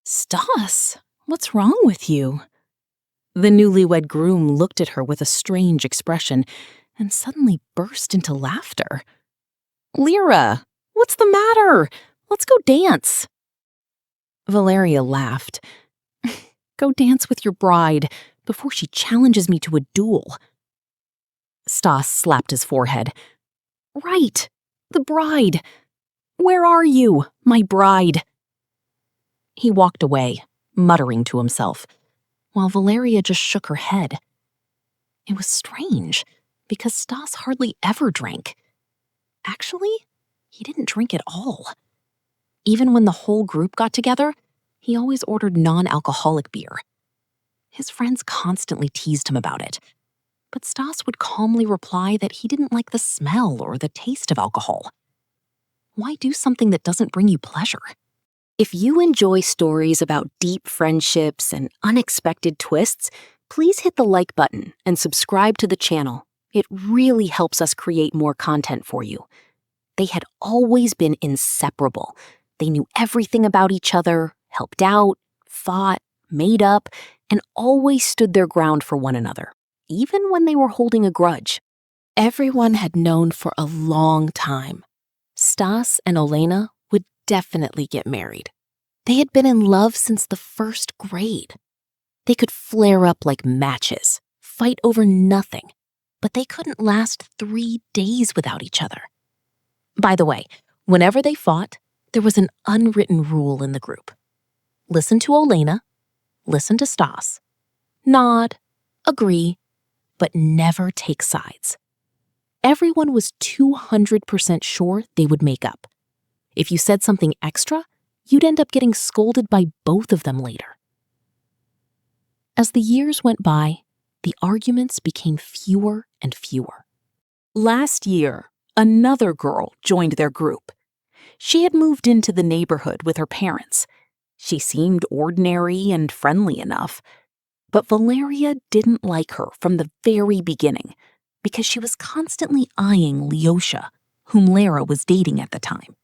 Stas, what's wrong with you? The newlywed groom looked at her with a strange expression and suddenly burst into laughter. Lyra, what's the matter? Let's go dance. Valeria laughed. Go dance with your bride before she challenges me to a duel. Stas slapped his forehead. Right, the bride. Where are you, my bride? He walked away, muttering to himself, while Valeria just shook her head. It was strange, because Stas hardly ever drank. Actually, he didn't drink at all. Even when the whole group got together, he always ordered non-alcoholic beer. His friends constantly teased him about it, but Stas would calmly reply that he didn't like the smell or the taste of alcohol. Why do something that doesn't bring you pleasure? If you enjoy stories about deep friendships and unexpected twists, please hit the like button and subscribe to the channel. It really helps us create more content for you. They had always been inseparable. They knew everything about each other, helped out, fought, made up, and always stood their ground for one another, even when they were holding a grudge. Everyone had known for a long time. Stas and Olena would definitely get married. They had been in love since the first grade. They could flare up like matches, fight over nothing, but they couldn't last 3 days without each other. By the way, whenever they fought, there was an unwritten rule in the group. Listen to Olena, listen to Stas, nod, agree, but never take sides. Everyone was 200% sure they would make up. If you said something extra, you'd end up getting scolded by both of them later. As the years went by, the arguments became fewer and fewer. Last year, another girl joined their group. She had moved into the neighborhood with her parents. She seemed ordinary and friendly enough, but Valeria didn't like her from the very beginning because she was constantly eyeing Lyosha, whom Lara was dating at the time.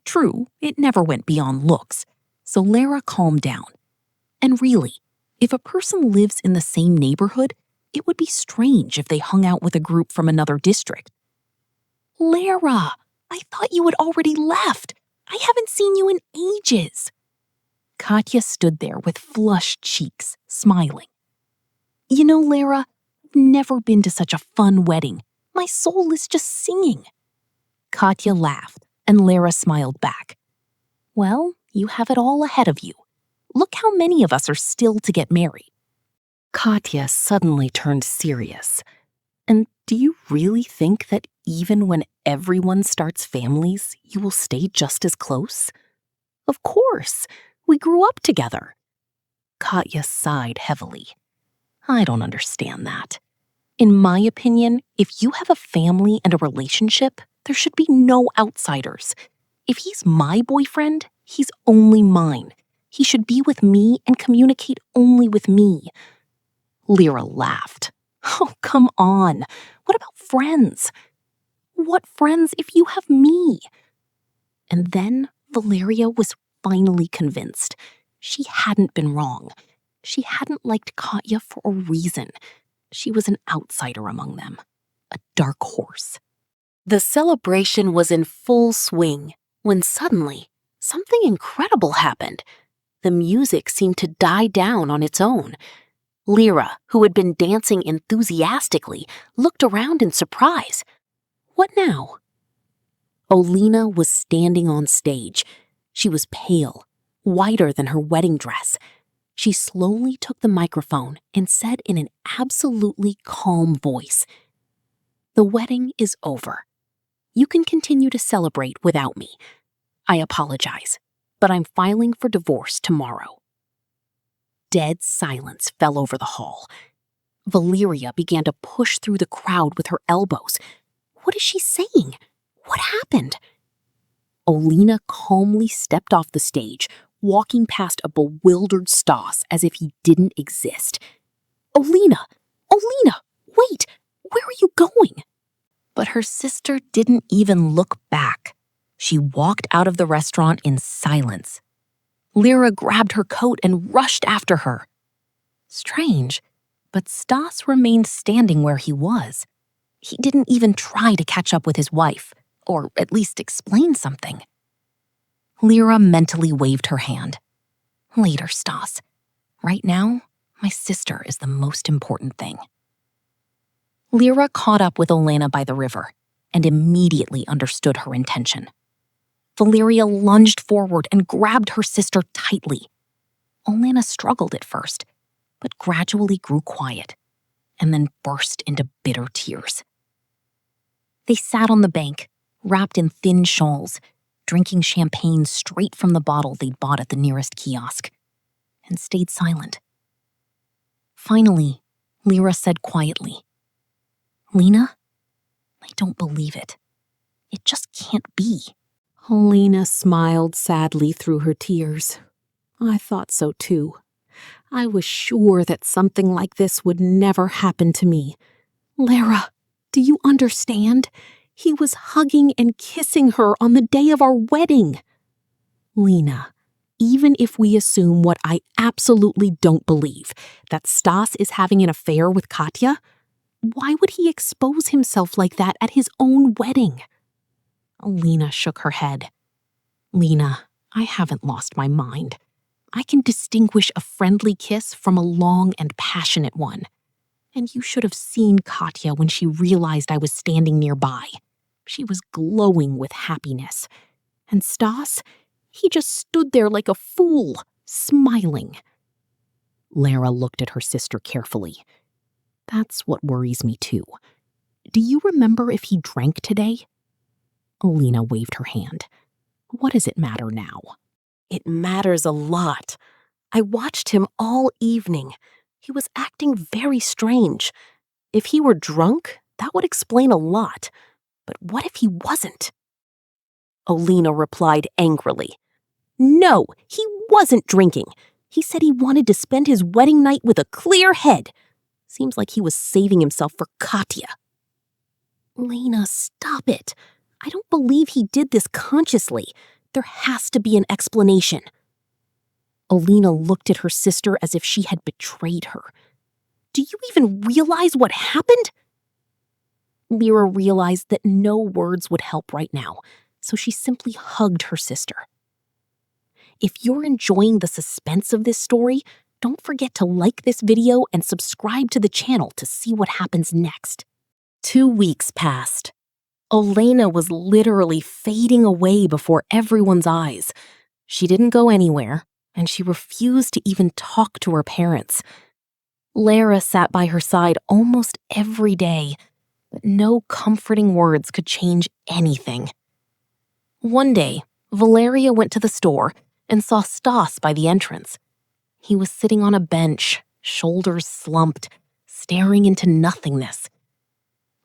True, it never went beyond looks, so Lara calmed down. And really, if a person lives in the same neighborhood, it would be strange if they hung out with a group from another district. Lara, I thought you had already left. I haven't seen you in ages. Katya stood there with flushed cheeks, smiling. You know, Lara, I've never been to such a fun wedding. My soul is just singing. Katya laughed, and Lara smiled back. Well, you have it all ahead of you. Look how many of us are still to get married. Katya suddenly turned serious. And do you really think that even when everyone starts families, you will stay just as close? Of course, we grew up together. Katya sighed heavily. I don't understand that. In my opinion, if you have a family and a relationship, there should be no outsiders. If he's my boyfriend, he's only mine. He should be with me and communicate only with me. Lyra laughed. Oh, come on. What about friends? What friends if you have me? And then Valeria was finally convinced. She hadn't been wrong. She hadn't liked Katya for a reason. She was an outsider among them, a dark horse. The celebration was in full swing when suddenly something incredible happened. The music seemed to die down on its own. Lyra, who had been dancing enthusiastically, looked around in surprise. What now? Olena was standing on stage. She was pale, whiter than her wedding dress. She slowly took the microphone and said in an absolutely calm voice, "The wedding is over. You can continue to celebrate without me. I apologize, but I'm filing for divorce tomorrow." Dead silence fell over the hall. Valeria began to push through the crowd with her elbows. What is she saying? What happened? Olena calmly stepped off the stage, walking past a bewildered Stas as if he didn't exist. Olena! Olena! Wait! Where are you going? But her sister didn't even look back. She walked out of the restaurant in silence. Lyra grabbed her coat and rushed after her. Strange, but Stas remained standing where he was. He didn't even try to catch up with his wife, or at least explain something. Lyra mentally waved her hand. Later, Stas. Right now, my sister is the most important thing. Lyra caught up with Olena by the river and immediately understood her intention. Valeria lunged forward and grabbed her sister tightly. Olena struggled at first, but gradually grew quiet and then burst into bitter tears. They sat on the bank, wrapped in thin shawls, drinking champagne straight from the bottle they'd bought at the nearest kiosk, and stayed silent. Finally, Lyra said quietly, "Lena, I don't believe it. It just can't be." Helena smiled sadly through her tears. I thought so too. I was sure that something like this would never happen to me. Lara, do you understand? He was hugging and kissing her on the day of our wedding. Lena, even if we assume what I absolutely don't believe, that Stas is having an affair with Katya, why would he expose himself like that at his own wedding? Lena shook her head. Lena, I haven't lost my mind. I can distinguish a friendly kiss from a long and passionate one. And you should have seen Katya when she realized I was standing nearby. She was glowing with happiness. And Stas, he just stood there like a fool, smiling. Lara looked at her sister carefully. That's what worries me too. Do you remember if he drank today? Alina waved her hand. What does it matter now? It matters a lot. I watched him all evening. He was acting very strange. If he were drunk, that would explain a lot. But what if he wasn't? Alina replied angrily. No, he wasn't drinking. He said he wanted to spend his wedding night with a clear head. Seems like he was saving himself for Katya. Lena, stop it. I don't believe he did this consciously. There has to be an explanation. Alina looked at her sister as if she had betrayed her. Do you even realize what happened? Lyra realized that no words would help right now, so she simply hugged her sister. If you're enjoying the suspense of this story, don't forget to like this video and subscribe to the channel to see what happens next. 2 weeks passed. Olena was literally fading away before everyone's eyes. She didn't go anywhere, and she refused to even talk to her parents. Lara sat by her side almost every day, but no comforting words could change anything. One day, Valeria went to the store and saw Stas by the entrance. He was sitting on a bench, shoulders slumped, staring into nothingness.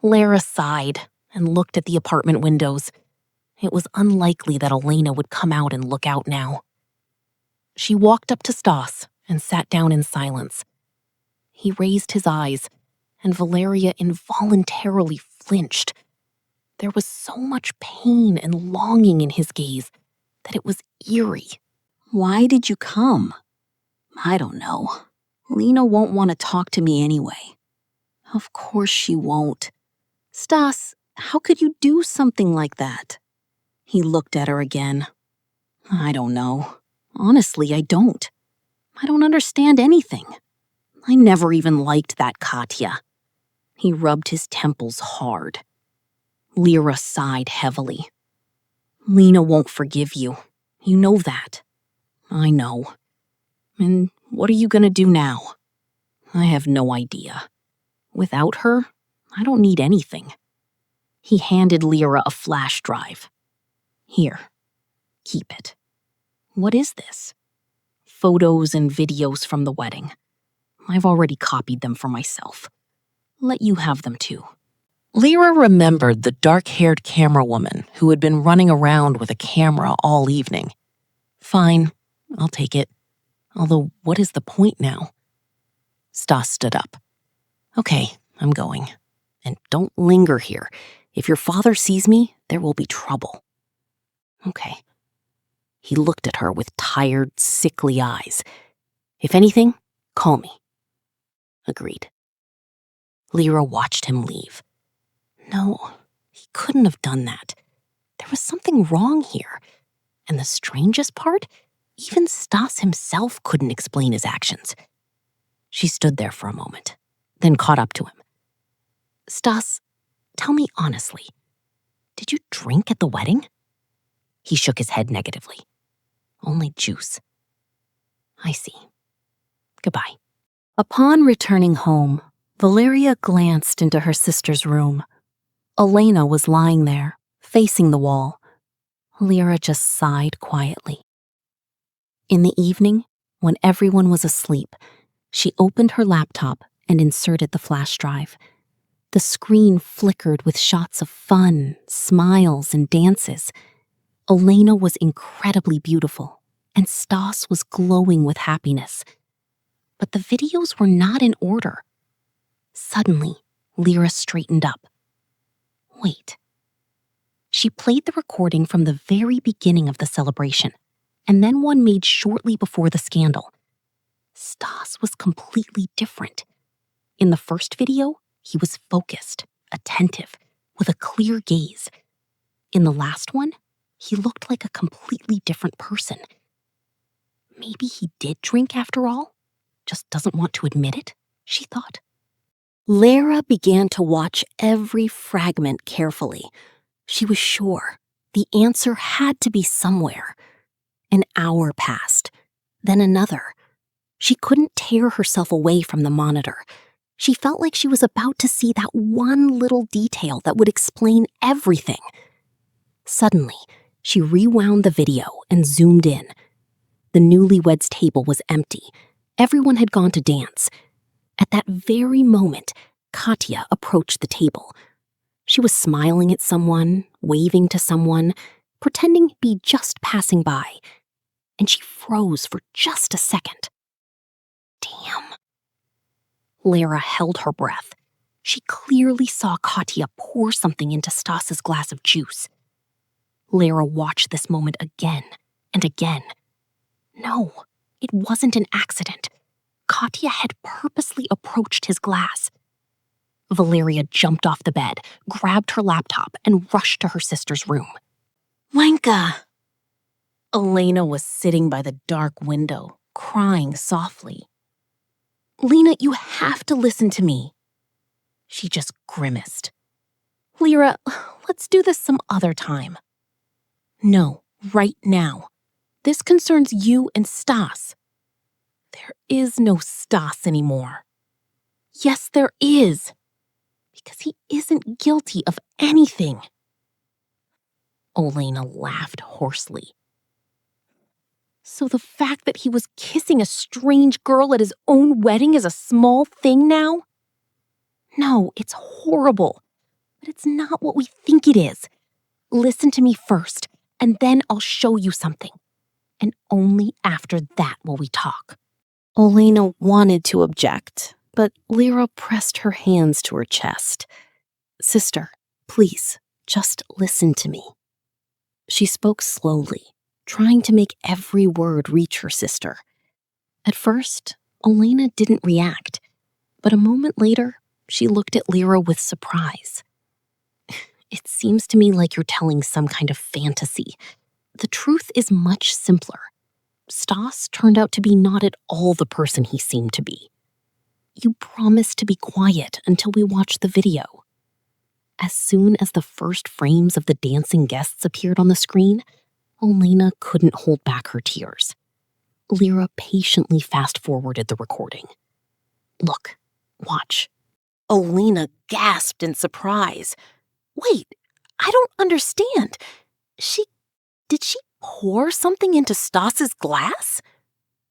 Lara sighed and looked at the apartment windows. It was unlikely that Elena would come out and look out now. She walked up to Stas and sat down in silence. He raised his eyes, and Valeria involuntarily flinched. There was so much pain and longing in his gaze that it was eerie. Why did you come? I don't know. Lena won't want to talk to me anyway. Of course she won't. Stas, how could you do something like that? He looked at her again. I don't know. Honestly, I don't. I don't understand anything. I never even liked that Katya. He rubbed his temples hard. Lyra sighed heavily. Lena won't forgive you. You know that. I know. And what are you gonna do now? I have no idea. Without her, I don't need anything. He handed Lyra a flash drive. Here, keep it. What is this? Photos and videos from the wedding. I've already copied them for myself. Let you have them too. Lyra remembered the dark-haired camera woman who had been running around with a camera all evening. Fine, I'll take it. Although, what is the point now? Stas stood up. Okay, I'm going. And don't linger here. If your father sees me, there will be trouble. Okay. He looked at her with tired, sickly eyes. "If anything, call me." Agreed. Lyra watched him leave. No, he couldn't have done that. There was something wrong here. And the strangest part, even Stas himself couldn't explain his actions. She stood there for a moment, then caught up to him. "Stas, tell me honestly, did you drink at the wedding?" He shook his head negatively. "Only juice." "I see. Goodbye." Upon returning home, Valeria glanced into her sister's room. Elena was lying there, facing the wall. Lyra just sighed quietly. In the evening, when everyone was asleep, she opened her laptop and inserted the flash drive. The screen flickered with shots of fun, smiles, and dances. Elena was incredibly beautiful, and Stas was glowing with happiness. But the videos were not in order. Suddenly, Lyra straightened up. Wait. She played the recording from the very beginning of the celebration, and then one made shortly before the scandal. Stas was completely different. In the first video, he was focused, attentive, with a clear gaze. In the last one, he looked like a completely different person. Maybe he did drink after all, just doesn't want to admit it, she thought. Lyra began to watch every fragment carefully. She was sure the answer had to be somewhere. An hour passed, then another. She couldn't tear herself away from the monitor. She felt like she was about to see that one little detail that would explain everything. Suddenly, she rewound the video and zoomed in. The newlyweds' table was empty. Everyone had gone to dance. At that very moment, Katya approached the table. She was smiling at someone, waving to someone, pretending to be just passing by. And she froze for just a second. Damn. Lyra held her breath. She clearly saw Katya pour something into Stas's glass of juice. Lyra watched this moment again and again. No, it wasn't an accident. Katya had purposely approached his glass. Valeria jumped off the bed, grabbed her laptop, and rushed to her sister's room. Lenka! Elena was sitting by the dark window, crying softly. Lena, you have to listen to me. She just grimaced. Lyra, let's do this some other time. No, right now. This concerns you and Stas. There is no Stas anymore. Yes, there is. Because he isn't guilty of anything. Elena laughed hoarsely. So the fact that he was kissing a strange girl at his own wedding is a small thing now? No, it's horrible. But it's not what we think it is. Listen to me first, and then I'll show you something. And only after that will we talk. Elena wanted to object, but Lyra pressed her hands to her chest. Sister, please, just listen to me. She spoke slowly, trying to make every word reach her sister. At first, Elena didn't react, but a moment later, she looked at Lyra with surprise. It seems to me like you're telling some kind of fantasy. The truth is much simpler. Stas turned out to be not at all the person he seemed to be. You promised to be quiet until we watched the video. As soon as the first frames of the dancing guests appeared on the screen, Elena couldn't hold back her tears. Lyra patiently fast-forwarded the recording. Look, watch. Elena gasped in surprise. Wait, I don't understand. Did she pour something into Stas's glass?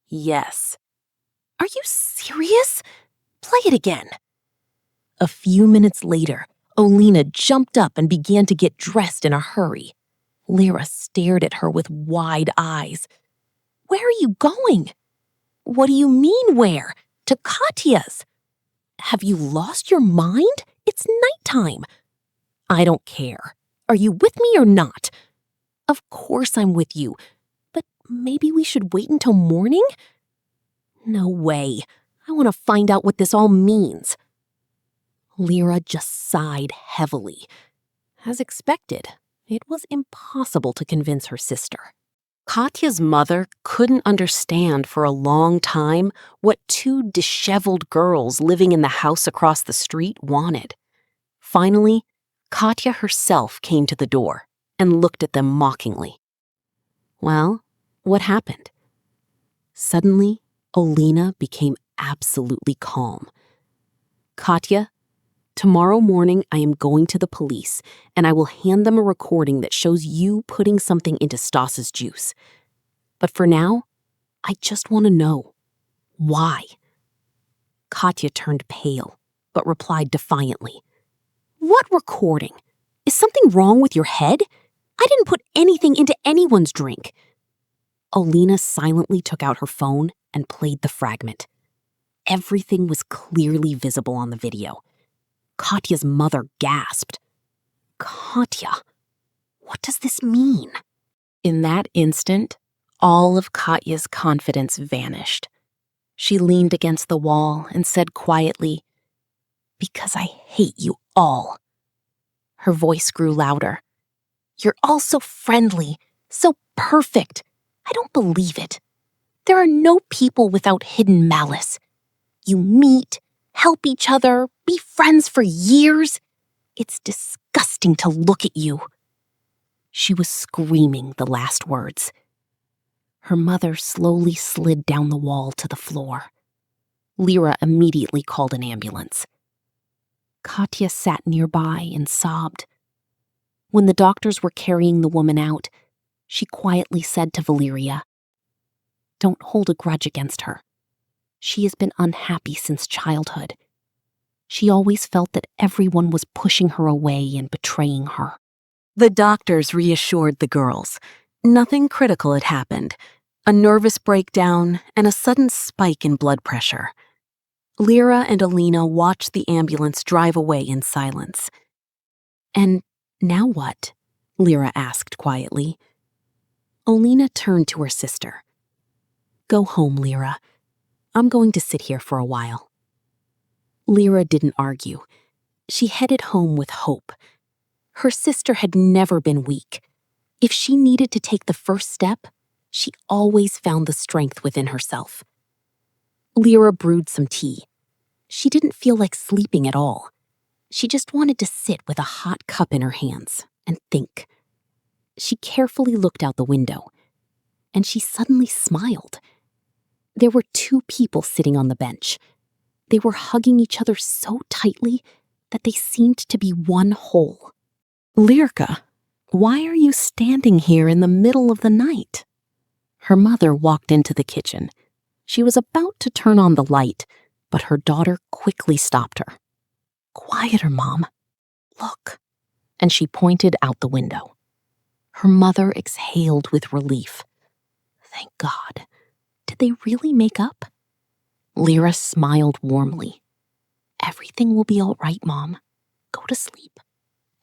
Yes. Are you serious? Play it again. A few minutes later, Elena jumped up and began to get dressed in a hurry. Lyra stared at her with wide eyes. Where are you going? What do you mean where? To Katya's. Have you lost your mind? It's nighttime. I don't care. Are you with me or not? Of course I'm with you. But Maybe we should wait until morning? No way. I want to find out what this all means. Lyra just sighed heavily. As expected, it was impossible to convince her sister. Katya's mother couldn't understand for a long time what two disheveled girls living in the house across the street wanted. Finally, Katya herself came to the door and looked at them mockingly. Well, what happened? Suddenly, Olena became absolutely calm. Katya, tomorrow morning I am going to the police and I will hand them a recording that shows you putting something into Stas's juice. But for now, I just want to know, why? Katya turned pale, but replied defiantly. What recording? Is something wrong with your head? I didn't put anything into anyone's drink. Olena silently took out her phone and played the fragment. Everything was clearly visible on the video. Katya's mother gasped. Katya, what does this mean? In that instant, all of Katya's confidence vanished. She leaned against the wall and said quietly, "Because I hate you all." Her voice grew louder. "You're all so friendly, so perfect. I don't believe it. There are no people without hidden malice. You meet, help each other, be friends for years. It's disgusting to look at you." She was screaming the last words. Her mother slowly slid down the wall to the floor. Lyra immediately called an ambulance. Katya sat nearby and sobbed. When the doctors were carrying the woman out, she quietly said to Valeria, "Don't hold a grudge against her. She has been unhappy since childhood. She always felt that everyone was pushing her away and betraying her." The doctors reassured the girls. Nothing critical had happened. A nervous breakdown and a sudden spike in blood pressure. Lyra and Olena watched the ambulance drive away in silence. "And now what?" Lyra asked quietly. Olena turned to her sister. "Go home, Lyra. I'm going to sit here for a while." Lyra didn't argue. She headed home with hope. Her sister had never been weak. If she needed to take the first step, she always found the strength within herself. Lyra brewed some tea. She didn't feel like sleeping at all. She just wanted to sit with a hot cup in her hands and think. She carefully looked out the window, and she suddenly smiled. There were two people sitting on the bench. They were hugging each other so tightly that they seemed to be one whole. "Lyrka, why are you standing here in the middle of the night?" Her mother walked into the kitchen. She was about to turn on the light, but her daughter quickly stopped her. "Quieter, Mom. Look." And she pointed out the window. Her mother exhaled with relief. Thank God. Did they really make up? Lyra smiled warmly. "Everything will be all right, Mom. Go to sleep.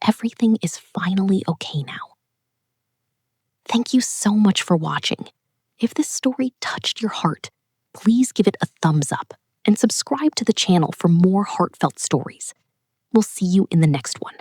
Everything is finally okay now." Thank you so much for watching. If this story touched your heart, please give it a thumbs up and subscribe to the channel for more heartfelt stories. We'll see you in the next one.